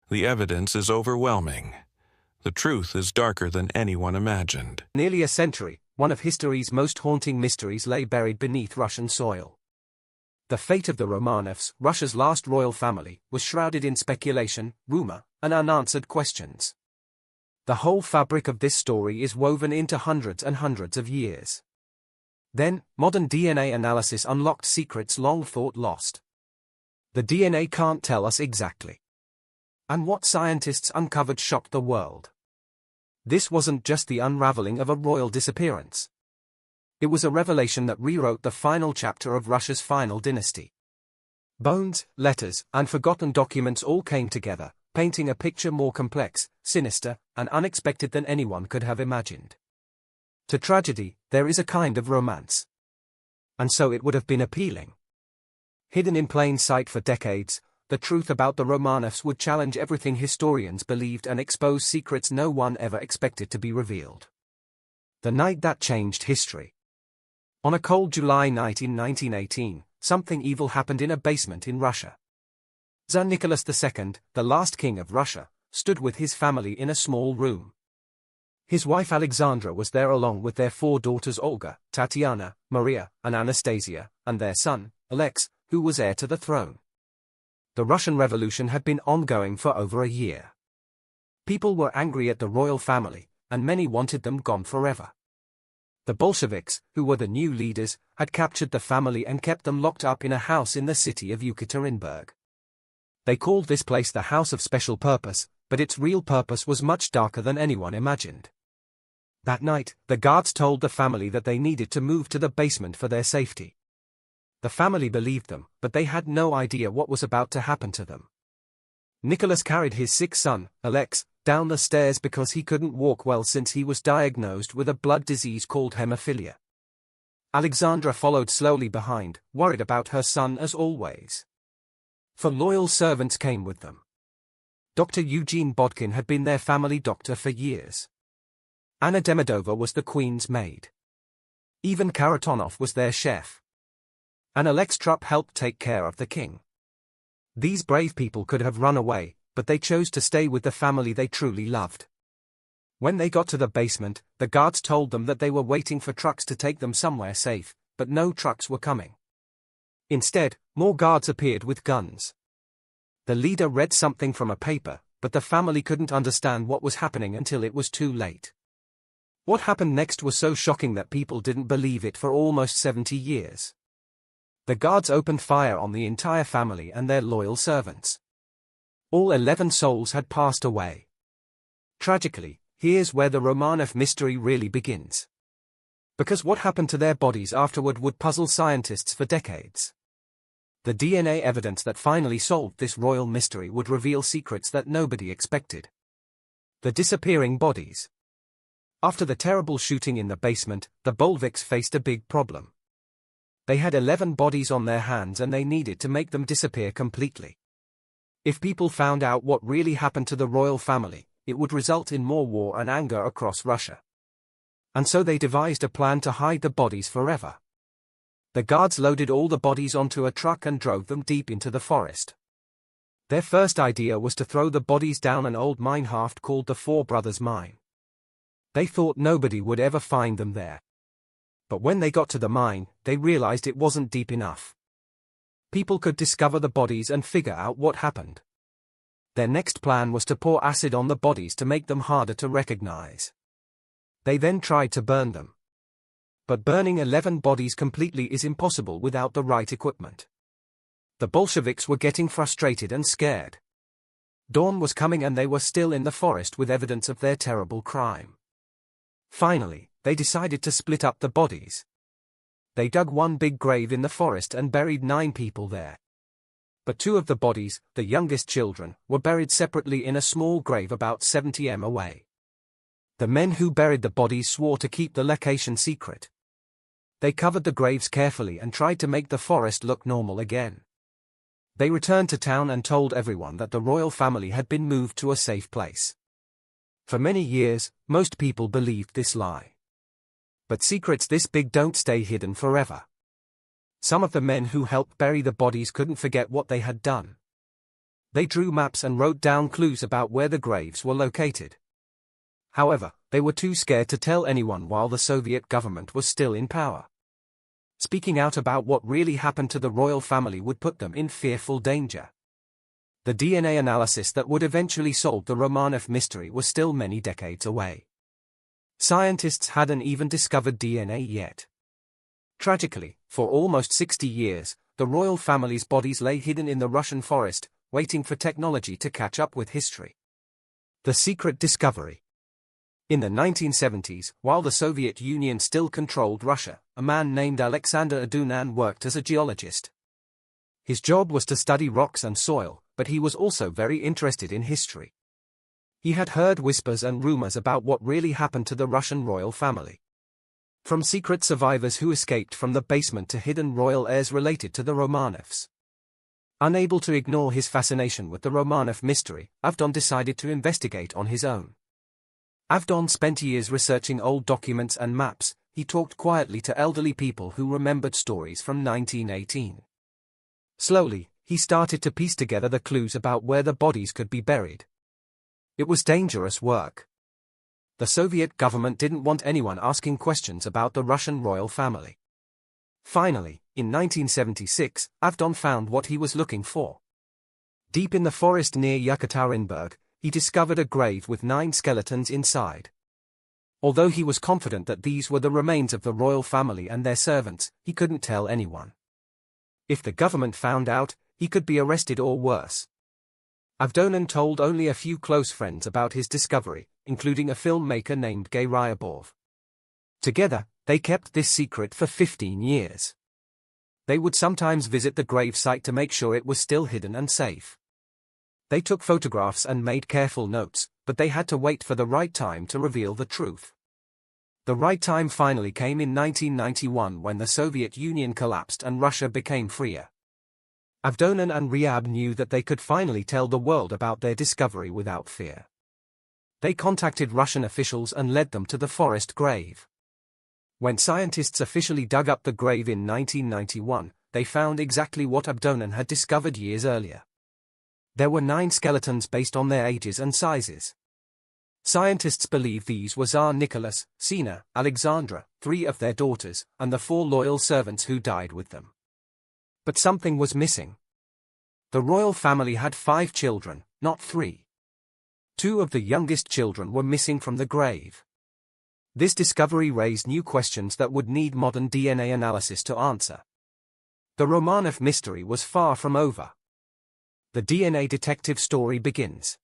The evidence is overwhelming. The truth is darker than anyone imagined. Nearly a century, one of history's most haunting mysteries lay buried beneath Russian soil. The fate of the Romanovs, Russia's last royal family, was shrouded in speculation, rumor, and unanswered questions. The whole fabric of this story is woven into hundreds and hundreds of years. Then, modern DNA analysis unlocked secrets long thought lost. The DNA can't tell us exactly. And what scientists uncovered shocked the world. This wasn't just the unraveling of a royal disappearance. It was a revelation that rewrote the final chapter of Russia's final dynasty. Bones, letters, and forgotten documents all came together, painting a picture more complex, sinister, and unexpected than anyone could have imagined. To tragedy, there is a kind of romance. And so it would have been appealing. Hidden in plain sight for decades, the truth about the Romanovs would challenge everything historians believed and expose secrets no one ever expected to be revealed. The night that changed history. On a cold July night in 1918, something evil happened in a basement in Russia. Tsar Nicholas II, the last king of Russia, stood with his family in a small room. His wife Alexandra was there along with their 4 daughters Olga, Tatiana, Maria, and Anastasia, and their son, Alex, who was heir to the throne. The Russian Revolution had been ongoing for over a year. People were angry at the royal family, and many wanted them gone forever. The Bolsheviks, who were the new leaders, had captured the family and kept them locked up in a house in the city of Yekaterinburg. They called this place the House of Special Purpose, but its real purpose was much darker than anyone imagined. That night, the guards told the family that they needed to move to the basement for their safety. The family believed them, but they had no idea what was about to happen to them. Nicholas carried his sick son, Alex, down the stairs because he couldn't walk well since he was diagnosed with a blood disease called hemophilia. Alexandra followed slowly behind, worried about her son as always. 4 loyal servants came with them. Dr. Eugene Bodkin had been their family doctor for years. Anna Demidova was the queen's maid. Ivan Karatonov was their chef. And Alex Trupp helped take care of the king. These brave people could have run away, but they chose to stay with the family they truly loved. When they got to the basement, the guards told them that they were waiting for trucks to take them somewhere safe, but no trucks were coming. Instead, more guards appeared with guns. The leader read something from a paper, but the family couldn't understand what was happening until it was too late. What happened next was so shocking that people didn't believe it for almost 70 years. The guards opened fire on the entire family and their loyal servants. All 11 souls had passed away. Tragically, here's where the Romanov mystery really begins. Because what happened to their bodies afterward would puzzle scientists for decades. The DNA evidence that finally solved this royal mystery would reveal secrets that nobody expected. The disappearing bodies. After the terrible shooting in the basement, the Bolsheviks faced a big problem. They had 11 bodies on their hands and they needed to make them disappear completely. If people found out what really happened to the royal family, it would result in more war and anger across Russia. And so they devised a plan to hide the bodies forever. The guards loaded all the bodies onto a truck and drove them deep into the forest. Their first idea was to throw the bodies down an old mine shaft called the Four Brothers Mine. They thought nobody would ever find them there. But when they got to the mine, they realized it wasn't deep enough. People could discover the bodies and figure out what happened. Their next plan was to pour acid on the bodies to make them harder to recognize. They then tried to burn them. But burning 11 bodies completely is impossible without the right equipment. The Bolsheviks were getting frustrated and scared. Dawn was coming and they were still in the forest with evidence of their terrible crime. Finally, they decided to split up the bodies. They dug one big grave in the forest and buried 9 people there. But 2 of the bodies, the youngest children, were buried separately in a small grave about 70 m away. The men who buried the bodies swore to keep the location secret. They covered the graves carefully and tried to make the forest look normal again. They returned to town and told everyone that the royal family had been moved to a safe place. For many years, most people believed this lie. But secrets this big don't stay hidden forever. Some of the men who helped bury the bodies couldn't forget what they had done. They drew maps and wrote down clues about where the graves were located. However, they were too scared to tell anyone while the Soviet government was still in power. Speaking out about what really happened to the royal family would put them in fearful danger. The DNA analysis that would eventually solve the Romanov mystery was still many decades away. Scientists hadn't even discovered DNA yet. Tragically, for almost 60 years, the royal family's bodies lay hidden in the Russian forest, waiting for technology to catch up with history. The secret discovery. In the 1970s, while the Soviet Union still controlled Russia, a man named Alexander Adunan worked as a geologist. His job was to study rocks and soil, but he was also very interested in history. He had heard whispers and rumors about what really happened to the Russian royal family. From secret survivors who escaped from the basement to hidden royal heirs related to the Romanovs. Unable to ignore his fascination with the Romanov mystery, Avdon decided to investigate on his own. Avdon spent years researching old documents and maps. He talked quietly to elderly people who remembered stories from 1918. Slowly, he started to piece together the clues about where the bodies could be buried. It was dangerous work. The Soviet government didn't want anyone asking questions about the Russian royal family. Finally, in 1976, Avdon found what he was looking for. Deep in the forest near Yekaterinburg, he discovered a grave with 9 skeletons inside. Although he was confident that these were the remains of the royal family and their servants, he couldn't tell anyone. If the government found out, he could be arrested or worse. Avdonin told only a few close friends about his discovery, including a filmmaker named Gay Ryabov. Together, they kept this secret for 15 years. They would sometimes visit the grave site to make sure it was still hidden and safe. They took photographs and made careful notes, but they had to wait for the right time to reveal the truth. The right time finally came in 1991 when the Soviet Union collapsed and Russia became freer. Avdonin and Ryab knew that they could finally tell the world about their discovery without fear. They contacted Russian officials and led them to the forest grave. When scientists officially dug up the grave in 1991, they found exactly what Avdonin had discovered years earlier. There were 9 skeletons based on their ages and sizes. Scientists believe these were Tsar Nicholas, Tsarina Alexandra, 3 of their daughters, and the 4 loyal servants who died with them. But something was missing. The royal family had 5 children, not 3. 2 of the youngest children were missing from the grave. This discovery raised new questions that would need modern DNA analysis to answer. The Romanov mystery was far from over. The DNA detective story begins.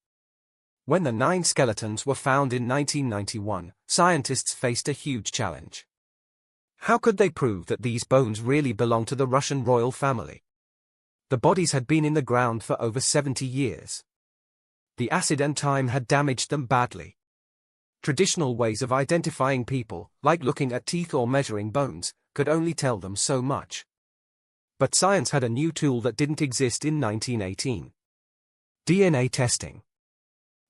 When the 9 skeletons were found in 1991, scientists faced a huge challenge. How could they prove that these bones really belonged to the Russian royal family? The bodies had been in the ground for over 70 years. The acid and time had damaged them badly. Traditional ways of identifying people, like looking at teeth or measuring bones, could only tell them so much. But science had a new tool that didn't exist in 1918. DNA testing.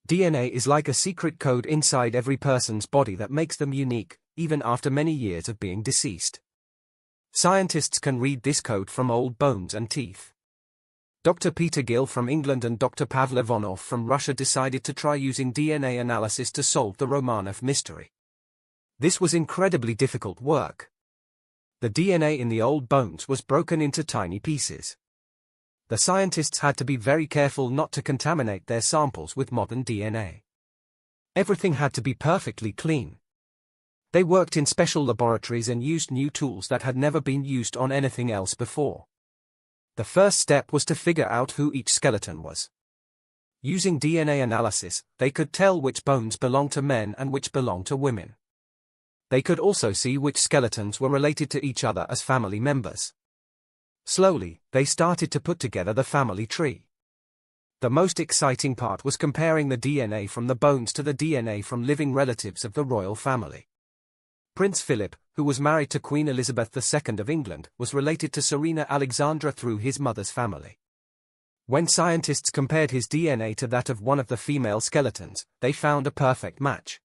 DNA is like a secret code inside every person's body that makes them unique, even after many years of being deceased. Scientists can read this code from old bones and teeth. Dr. Peter Gill from England and Dr. Pavle Ivanov from Russia decided to try using DNA analysis to solve the Romanov mystery. This was incredibly difficult work. The DNA in the old bones was broken into tiny pieces. The scientists had to be very careful not to contaminate their samples with modern DNA. Everything had to be perfectly clean. They worked in special laboratories and used new tools that had never been used on anything else before. The first step was to figure out who each skeleton was. Using DNA analysis, they could tell which bones belonged to men and which belonged to women. They could also see which skeletons were related to each other as family members. Slowly, they started to put together the family tree. The most exciting part was comparing the DNA from the bones to the DNA from living relatives of the royal family. Prince Philip, who was married to Queen Elizabeth II of England, was related to Tsarina Alexandra through his mother's family. When scientists compared his DNA to that of one of the female skeletons, they found a perfect match.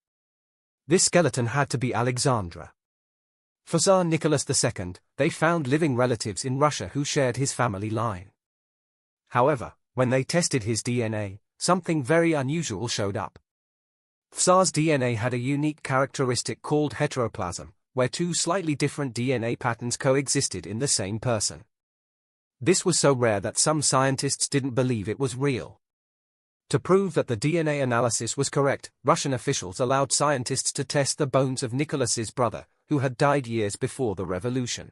This skeleton had to be Alexandra. For Tsar Nicholas II, they found living relatives in Russia who shared his family line. However, When they tested his DNA, something very unusual showed up. Tsar's DNA had a unique characteristic called heteroplasm, where two slightly different DNA patterns coexisted in the same person. This was so rare that some scientists didn't believe it was real. To prove that the DNA analysis was correct, Russian officials allowed scientists to test the bones of Nicholas's brother, who had died years before the revolution.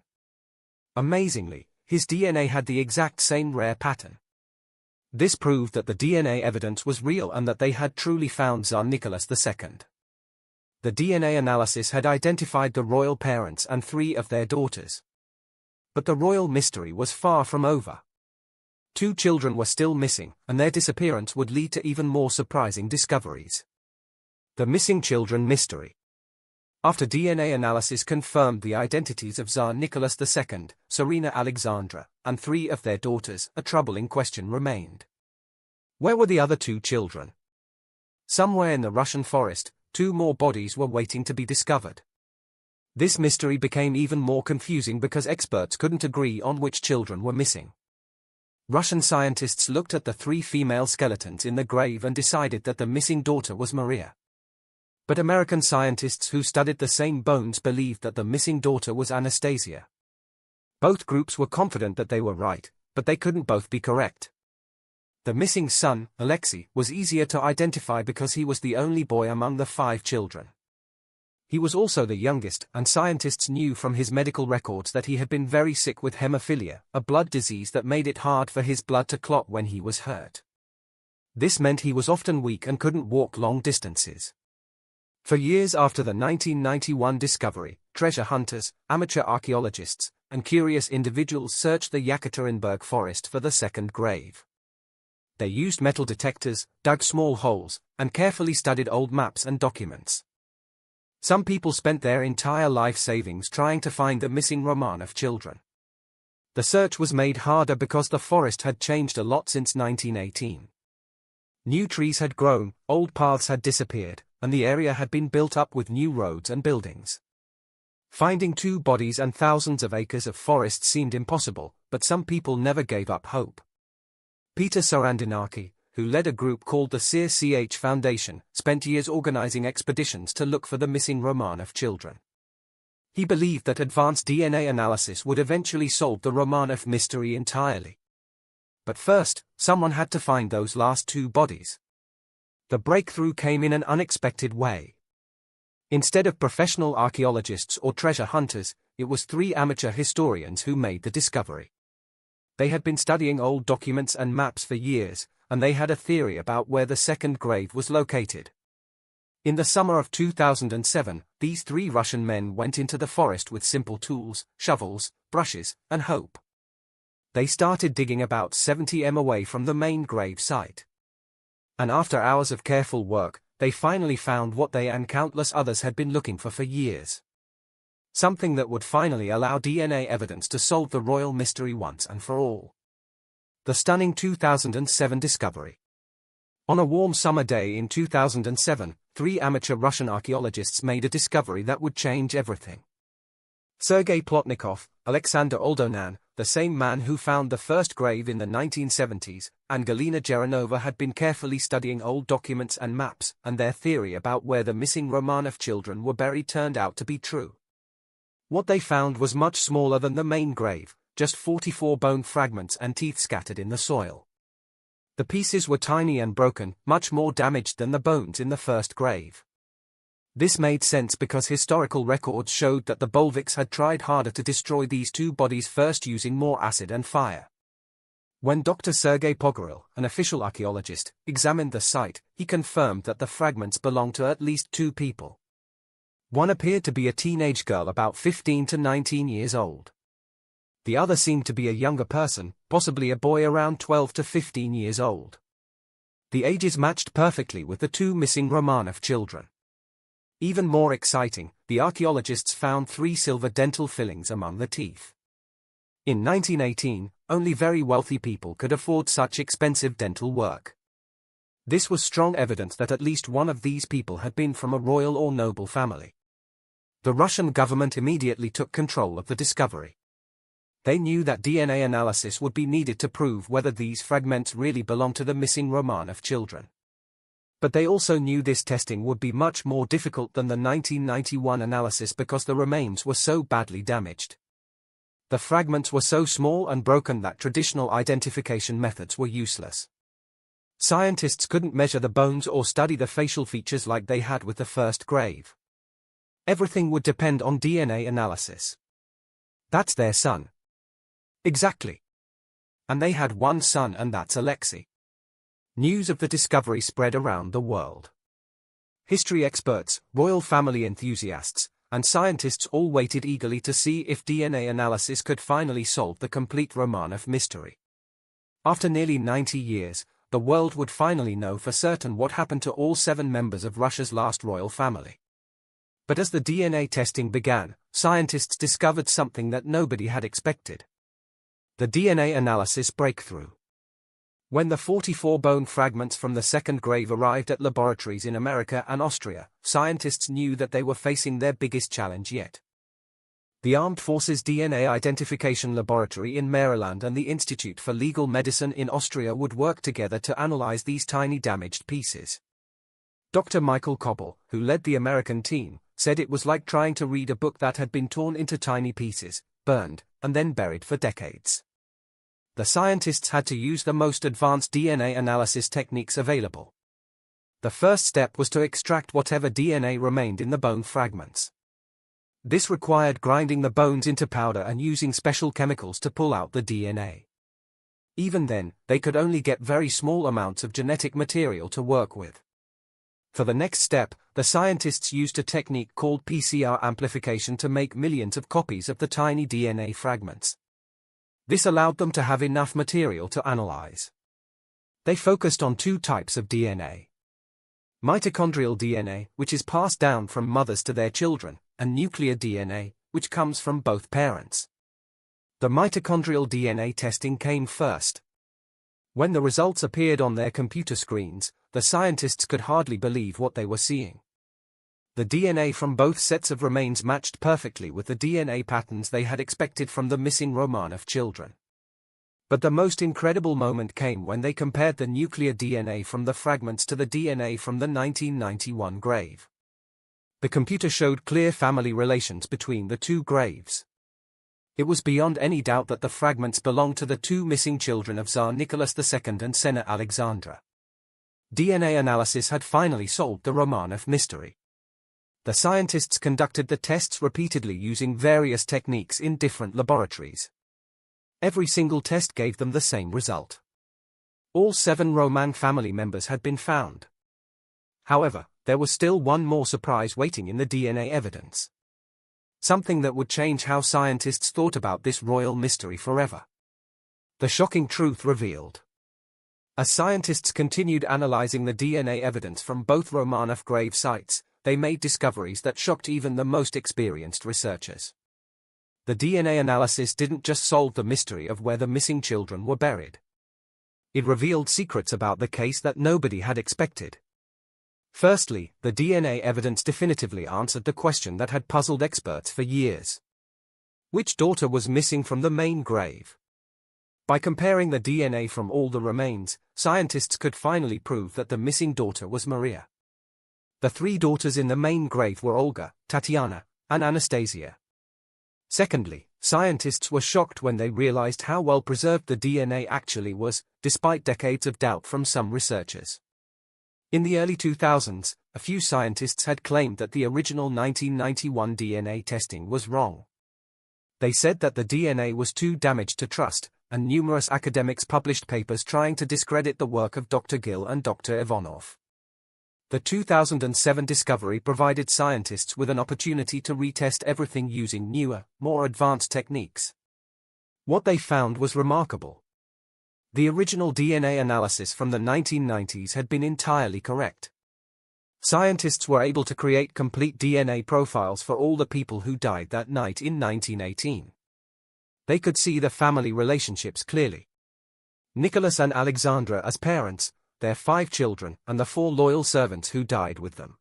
Amazingly, his DNA had the exact same rare pattern. This proved that the DNA evidence was real and that they had truly found Tsar Nicholas II. The DNA analysis had identified the royal parents and 3 of their daughters. But the royal mystery was far from over. 2 children were still missing, and their disappearance would lead to even more surprising discoveries. The missing children mystery. After DNA analysis confirmed the identities of Tsar Nicholas II, Tsarina Alexandra, and 3 of their daughters, a troubling question remained. Where were the other 2 children? Somewhere in the Russian forest, 2 more bodies were waiting to be discovered. This mystery became even more confusing because experts couldn't agree on which children were missing. Russian scientists looked at the 3 female skeletons in the grave and decided that the missing daughter was Maria. But American scientists who studied the same bones believed that the missing daughter was Anastasia. Both groups were confident that they were right, but they couldn't both be correct. The missing son, Alexei, was easier to identify because he was the only boy among the 5 children. He was also the youngest, and scientists knew from his medical records that he had been very sick with hemophilia, a blood disease that made it hard for his blood to clot when he was hurt. This meant he was often weak and couldn't walk long distances. For years after the 1991 discovery, treasure hunters, amateur archaeologists, and curious individuals searched the Yekaterinburg forest for the second grave. They used metal detectors, dug small holes, and carefully studied old maps and documents. Some people spent their entire life savings trying to find the missing Romanov children. The search was made harder because the forest had changed a lot since 1918. New trees had grown, old paths had disappeared, and the area had been built up with new roads and buildings. Finding 2 bodies and thousands of acres of forest seemed impossible, but some people never gave up hope. Peter Sarandinaki, who led a group called the CH Foundation, spent years organizing expeditions to look for the missing Romanov children. He believed that advanced DNA analysis would eventually solve the Romanov mystery entirely. But first, someone had to find those last 2 bodies. The breakthrough came in an unexpected way. Instead of professional archaeologists or treasure hunters, it was 3 amateur historians who made the discovery. They had been studying old documents and maps for years, and they had a theory about where the second grave was located. In the summer of 2007, these 3 Russian men went into the forest with simple tools, shovels, brushes, and hope. They started digging about 70 m away from the main grave site. And after hours of careful work, they finally found what they and countless others had been looking for years. Something that would finally allow DNA evidence to solve the royal mystery once and for all. The stunning 2007 discovery. On a warm summer day in 2007, 3 amateur Russian archaeologists made a discovery that would change everything. Sergei Plotnikov, Alexander Oldonan, the same man who found the first grave in the 1970s, and Galina Geranova had been carefully studying old documents and maps, and their theory about where the missing Romanov children were buried turned out to be true. What they found was much smaller than the main grave, just 44 bone fragments and teeth scattered in the soil. The pieces were tiny and broken, much more damaged than the bones in the first grave. This made sense because historical records showed that the Bolsheviks had tried harder to destroy these 2 bodies first using more acid and fire. When Dr. Sergei Pogorel, an official archaeologist, examined the site, he confirmed that the fragments belonged to at least 2 people. One appeared to be a teenage girl about 15 to 19 years old. The other seemed to be a younger person, possibly a boy around 12 to 15 years old. The ages matched perfectly with the 2 missing Romanov children. Even more exciting, the archaeologists found 3 silver dental fillings among the teeth. In 1918, only very wealthy people could afford such expensive dental work. This was strong evidence that at least one of these people had been from a royal or noble family. The Russian government immediately took control of the discovery. They knew that DNA analysis would be needed to prove whether these fragments really belonged to the missing Romanov children. But they also knew this testing would be much more difficult than the 1991 analysis because the remains were so badly damaged. The fragments were so small and broken that traditional identification methods were useless. Scientists couldn't measure the bones or study the facial features like they had with the first grave. Everything would depend on DNA analysis. That's their son. Exactly. And they had one son, and that's Alexei. News of the discovery spread around the world. History experts, royal family enthusiasts, and scientists all waited eagerly to see if DNA analysis could finally solve the complete Romanov mystery. After nearly 90 years, the world would finally know for certain what happened to all 7 members of Russia's last royal family. But as the DNA testing began, scientists discovered something that nobody had expected. The DNA analysis breakthrough. When the 44 bone fragments from the second grave arrived at laboratories in America and Austria, scientists knew that they were facing their biggest challenge yet. The Armed Forces DNA Identification Laboratory in Maryland and the Institute for Legal Medicine in Austria would work together to analyze these tiny damaged pieces. Dr. Michael Koppel, who led the American team, said it was like trying to read a book that had been torn into tiny pieces, burned, and then buried for decades. The scientists had to use the most advanced DNA analysis techniques available. The first step was to extract whatever DNA remained in the bone fragments. This required grinding the bones into powder and using special chemicals to pull out the DNA. Even then, they could only get very small amounts of genetic material to work with. For the next step, the scientists used a technique called PCR amplification to make millions of copies of the tiny DNA fragments. This allowed them to have enough material to analyze. They focused on 2 types of DNA. Mitochondrial DNA, which is passed down from mothers to their children, and nuclear DNA, which comes from both parents. The mitochondrial DNA testing came first. When the results appeared on their computer screens, the scientists could hardly believe what they were seeing. The DNA from both sets of remains matched perfectly with the DNA patterns they had expected from the missing Romanov children. But the most incredible moment came when they compared the nuclear DNA from the fragments to the DNA from the 1991 grave. The computer showed clear family relations between the 2 graves. It was beyond any doubt that the fragments belonged to the 2 missing children of Tsar Nicholas II and Tsarina Alexandra. DNA analysis had finally solved the Romanov mystery. The scientists conducted the tests repeatedly using various techniques in different laboratories. Every single test gave them the same result. All 7 Roman family members had been found. However, there was still one more surprise waiting in the DNA evidence. Something that would change how scientists thought about this royal mystery forever. The shocking truth revealed. As scientists continued analyzing the DNA evidence from both Romanov grave sites, they made discoveries that shocked even the most experienced researchers. The DNA analysis didn't just solve the mystery of where the missing children were buried. It revealed secrets about the case that nobody had expected. Firstly, the DNA evidence definitively answered the question that had puzzled experts for years. Which daughter was missing from the main grave? By comparing the DNA from all the remains, scientists could finally prove that the missing daughter was Maria. The 3 daughters in the main grave were Olga, Tatiana, and Anastasia. Secondly, scientists were shocked when they realized how well preserved the DNA actually was, despite decades of doubt from some researchers. In the early 2000s, a few scientists had claimed that the original 1991 DNA testing was wrong. They said that the DNA was too damaged to trust, and numerous academics published papers trying to discredit the work of Dr. Gill and Dr. Ivanov. The 2007 discovery provided scientists with an opportunity to retest everything using newer, more advanced techniques. What they found was remarkable. The original DNA analysis from the 1990s had been entirely correct. Scientists were able to create complete DNA profiles for all the people who died that night in 1918. They could see the family relationships clearly. Nicholas and Alexandra as parents, their 5 children, and the 4 loyal servants who died with them.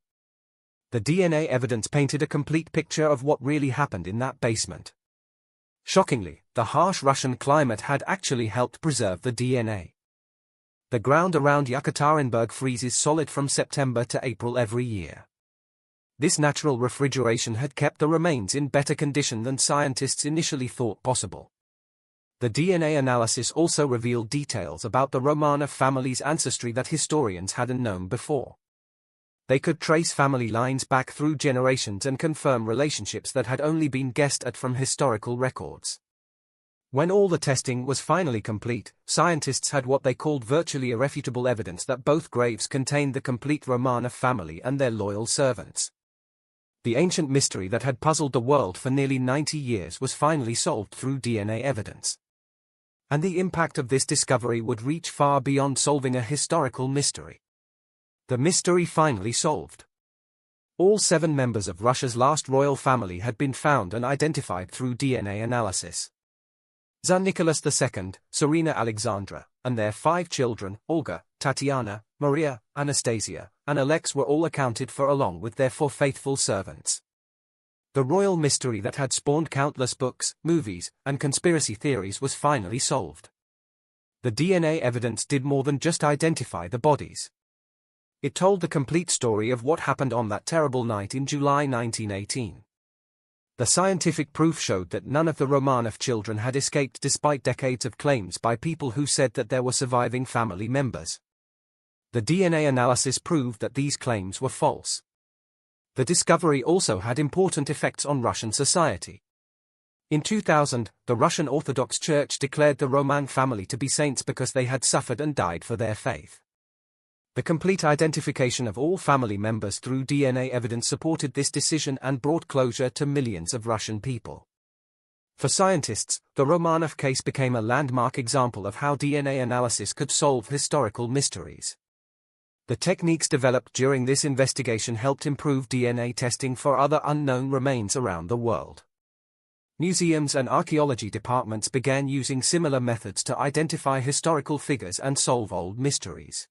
The DNA evidence painted a complete picture of what really happened in that basement. Shockingly, the harsh Russian climate had actually helped preserve the DNA. The ground around Yekaterinburg freezes solid from September to April every year. This natural refrigeration had kept the remains in better condition than scientists initially thought possible. The DNA analysis also revealed details about the Romanov family's ancestry that historians hadn't known before. They could trace family lines back through generations and confirm relationships that had only been guessed at from historical records. When all the testing was finally complete, scientists had what they called virtually irrefutable evidence that both graves contained the complete Romanov family and their loyal servants. The ancient mystery that had puzzled the world for nearly 90 years was finally solved through DNA evidence. And the impact of this discovery would reach far beyond solving a historical mystery. The mystery finally solved. All 7 members of Russia's last royal family had been found and identified through DNA analysis. Tsar Nicholas II, Tsarina Alexandra, and their 5 children, Olga, Tatiana, Maria, Anastasia, and Alex were all accounted for along with their 4 faithful servants. The royal mystery that had spawned countless books, movies, and conspiracy theories was finally solved. The DNA evidence did more than just identify the bodies. It told the complete story of what happened on that terrible night in July 1918. The scientific proof showed that none of the Romanov children had escaped despite decades of claims by people who said that there were surviving family members. The DNA analysis proved that these claims were false. The discovery also had important effects on Russian society. In 2000, the Russian Orthodox Church declared the Roman family to be saints because they had suffered and died for their faith. The complete identification of all family members through DNA evidence supported this decision and brought closure to millions of Russian people. For scientists, the Romanov case became a landmark example of how DNA analysis could solve historical mysteries. The techniques developed during this investigation helped improve DNA testing for other unknown remains around the world. Museums and archaeology departments began using similar methods to identify historical figures and solve old mysteries.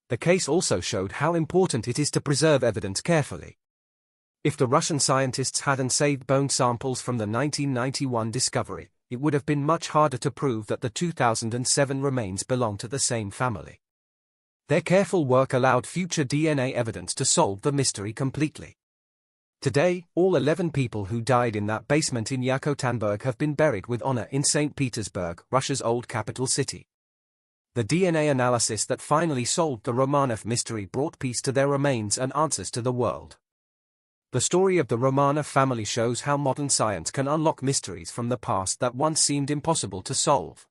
The case also showed how important it is to preserve evidence carefully. If the Russian scientists hadn't saved bone samples from the 1991 discovery, it would have been much harder to prove that the 2007 remains belong to the same family. Their careful work allowed future DNA evidence to solve the mystery completely. Today, all 11 people who died in that basement in Yekaterinburg have been buried with honor in St. Petersburg, Russia's old capital city. The DNA analysis that finally solved the Romanov mystery brought peace to their remains and answers to the world. The story of the Romanov family shows how modern science can unlock mysteries from the past that once seemed impossible to solve.